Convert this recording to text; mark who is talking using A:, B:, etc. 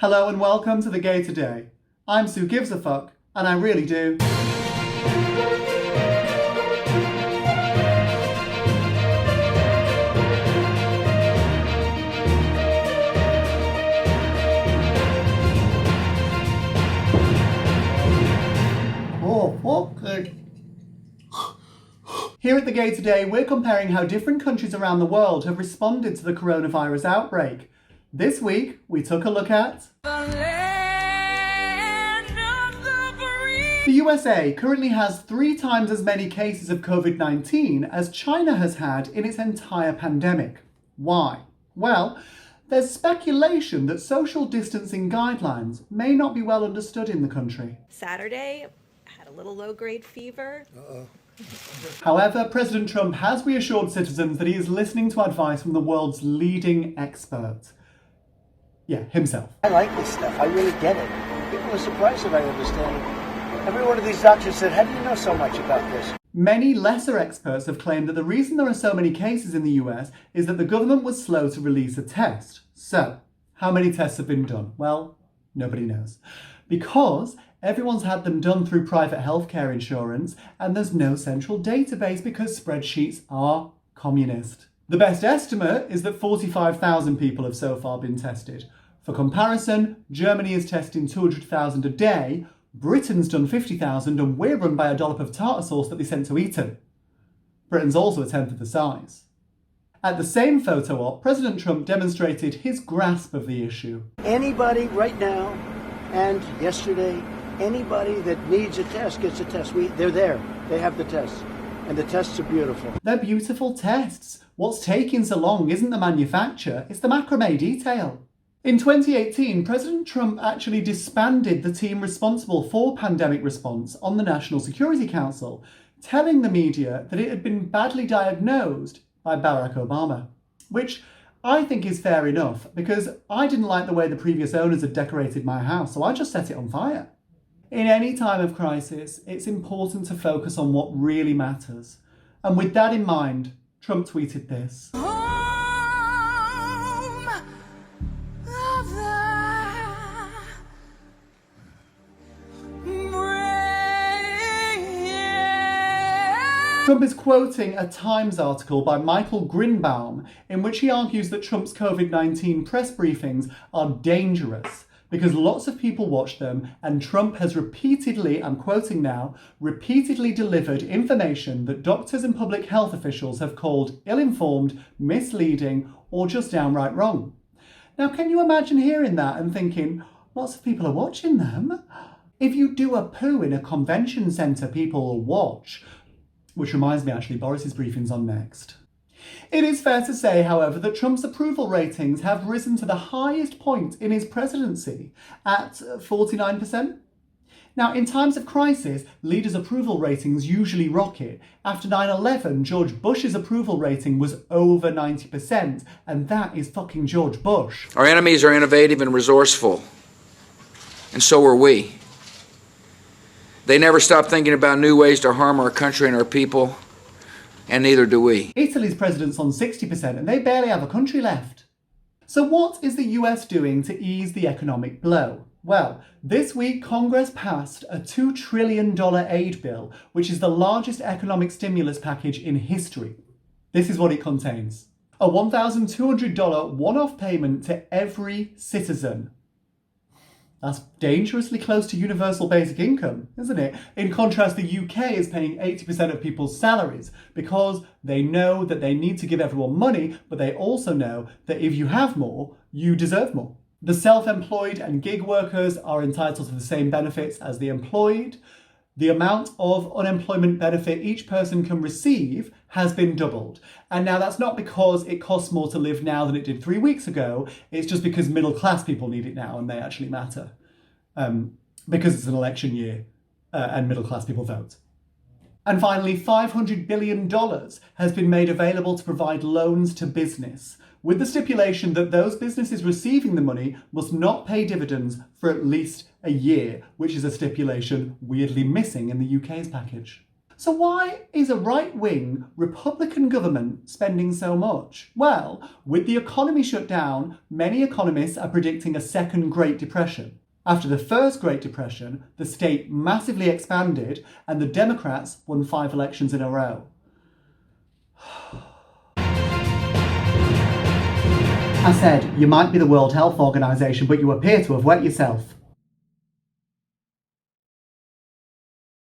A: Hello and welcome to The Gay Today. I'm Sue Gives a Fuck, and I really do. Oh, fuck. Here at The Gay Today, we're comparing how different countries around the world have responded to the coronavirus outbreak. This week, we took a look at the USA currently has 3 times as many cases of COVID-19 as China has had in its entire pandemic. Why? Well, there's speculation that social distancing guidelines may not be well understood in the country.
B: Saturday, I had a little low-grade fever.
A: However, President Trump has reassured citizens that he is listening to advice from the world's leading expert. Yeah, himself.
C: I like this stuff. I really get it. People are surprised that I understand it. Every one of these doctors said, how do you know so much about this?
A: Many lesser experts have claimed that the reason there are so many cases in the US is that the government was slow to release a test. So, how many tests have been done? Well, nobody knows. Because everyone's had them done through private healthcare insurance and there's no central database because spreadsheets are communist. The best estimate is that 45,000 people have so far been tested. For comparison, Germany is testing 200,000 a day, Britain's done 50,000 and we're run by a dollop of tartar sauce that they sent to Eton. Britain's also a tenth of the size. At the same photo op, President Trump demonstrated his grasp of the issue.
C: Anybody right now and yesterday, anybody that needs a test gets a test. They're there. They have the tests. And the tests are beautiful.
A: They're beautiful tests. What's taking so long isn't the manufacture, it's the macrame detail. In 2018, President Trump actually disbanded the team responsible for pandemic response on the National Security Council, telling the media that it had been badly diagnosed by Barack Obama. Which I think is fair enough, because I didn't like the way the previous owners had decorated my house, so I just set it on fire. In any time of crisis, it's important to focus on what really matters. And with that in mind, Trump tweeted this. Trump is quoting a Times article by Michael Grinbaum in which he argues that Trump's COVID-19 press briefings are dangerous because lots of people watch them and Trump has repeatedly, I'm quoting now, repeatedly delivered information that doctors and public health officials have called ill-informed, misleading, or just downright wrong. Now, can you imagine hearing that and thinking, lots of people are watching them? If you do a poo in a convention centre, people will watch. Which reminds me, actually, Boris's briefing's on next. It is fair to say, however, that Trump's approval ratings have risen to the highest point in his presidency at 49%. Now, in times of crisis, leaders' approval ratings usually rocket. After 9/11, George Bush's approval rating was over 90%, and that is fucking George Bush.
D: Our enemies are innovative and resourceful, and so are we. They never stop thinking about new ways to harm our country and our people, and neither do we.
A: Italy's president's on 60% and they barely have a country left. So what is the US doing to ease the economic blow? Well, this week Congress passed a $2 trillion aid bill, which is the largest economic stimulus package in history. This is what it contains. A $1,200 one-off payment to every citizen. That's dangerously close to universal basic income, isn't it? In contrast, the UK is paying 80% of people's salaries because they know that they need to give everyone money, but they also know that if you have more, you deserve more. The self-employed and gig workers are entitled to the same benefits as the employed. The amount of unemployment benefit each person can receive has been doubled. And now that's not because it costs more to live now than it did 3 weeks ago. It's just because middle class people need it now and they actually matter. Because it's an election year and middle class people vote. And finally, $500 billion has been made available to provide loans to business, with the stipulation that those businesses receiving the money must not pay dividends for at least a year, which is a stipulation weirdly missing in the UK's package. So why is a right-wing Republican government spending so much? Well, with the economy shut down, many economists are predicting a second Great Depression. After the first Great Depression, the state massively expanded and the Democrats won 5 elections in a row. I said, you might be the World Health Organization, but you appear to have wet yourself.